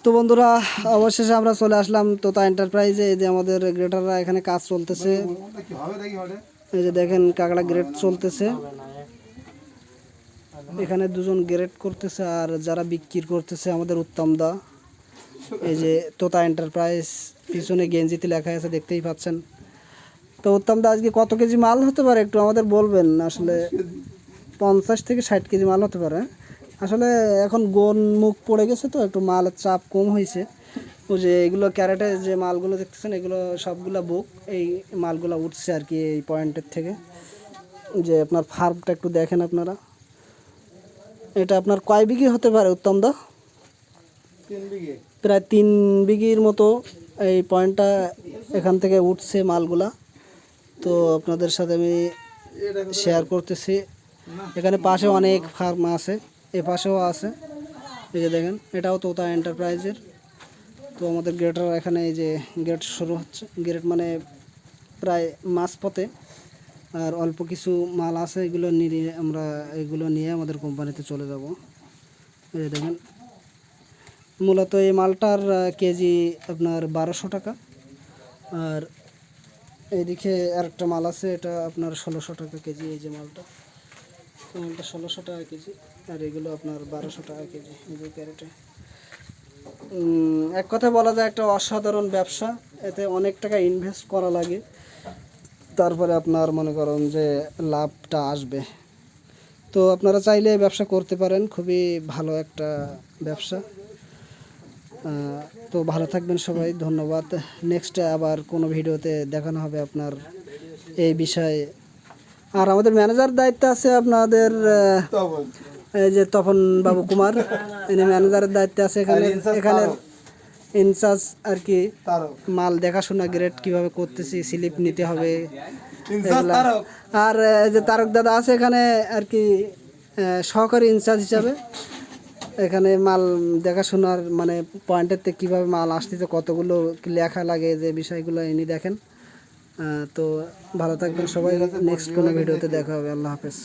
তো বন্ধুরা, অবশেষে আমরা চলে আসলাম তোতা এন্টারপ্রাইজে। এই যে আমাদের গ্রেটাররা এখানে কাজ চলতেছে। এই যে দেখেন কাকড়া গ্রেড চলতেছে, এখানে দুজন গ্রেড করতেছে আর যারা বিক্রি করতেছে আমাদের উত্তম দা। এই যে তোতা এন্টারপ্রাইজ পিছনে গেঞ্জিতে লেখা আছে, দেখতেই পাচ্ছেন। তো উত্তম দা, আজকে কত কেজি মাল হতে পারে একটু আমাদের বলবেন? আসলে 50 থেকে 60 কেজি মাল হতে পারে। আসলে এখন গোন মুখ পড়ে গেছে, তো একটু মালের চাপ কম হয়েছে। ওই যে এগুলো ক্যারেটে যে মালগুলো দেখতেছেন, এগুলো সবগুলা বুক। এই মালগুলো উঠছে আর কি এই পয়েন্টের থেকে। যে আপনার ফার্মটা একটু দেখেন আপনারা। এটা আপনার কয় বিঘি হতে পারে উত্তম দা? 3 বিঘে। প্রায় 3 বিঘির মতো এই পয়েন্টটা এখান থেকে উঠছে মালগুলা। তো আপনাদের সাথে আমি শেয়ার করতেছি। এখানে পাশে অনেক ফার্ম আছে, এ পাশেও আছে। এই যে দেখেন, এটাও তোতা এন্টারপ্রাইজের। তো আমাদের গ্রেটার এখানে এই যে গেট শুরু হচ্ছে। গেট মানে প্রায় মাঝপথে, আর অল্প কিছু মাল আছে, এগুলো নিয়ে আমাদের কোম্পানিতে চলে যাব। এই যে দেখেন, মূলত এই মালটার কেজি আপনার 1200 টাকা। আর এইদিকে আরেকটা মাল আছে, এটা আপনার 1600 টাকা কেজি। এই যে মালটা 1600 টাকা কেজি, আর এগুলো আপনার 1200 টাকা কেজি এই যে ক্যারেটে। এক কথায় বলা যায় একটা অসাধারণ ব্যবসা। এতে অনেক টাকা ইনভেস্ট করা লাগে, তারপরে আপনার মনে করেন যে লাভটা আসবে। তো আপনারা চাইলে ব্যবসা করতে পারেন, খুবই ভালো একটা ব্যবসা। তো ভালো থাকবেন সবাই, ধন্যবাদ। নেক্সট আবার কোনো ভিডিওতে দেখানো হবে আপনার এই বিষয়ে। আর আমাদের ম্যানেজার দায়িত্ব আছে আপনাদের এই যে তপন বাবু কুমার, ইনি ম্যানেজারের দায়িত্বে আছে এখানের ইনচার্জ আর কি। মাল দেখাশোনা, গ্রেড কিভাবে করতেছি, স্লিপ নিতে হবে এগুলা। আর যে তারক দাদা আছে এখানে আর কি, সহকারী ইনচার্জ হিসাবে। এখানে মাল দেখাশোনার মানে পয়েন্টের থেকে কীভাবে মাল আসতেছে, কতগুলো লেখা লাগে, যে বিষয়গুলো ইনি দেখেন। তো ভালো থাকবেন সবাই, নেক্সট কোনো ভিডিওতে দেখা হবে। আল্লাহ হাফেজ।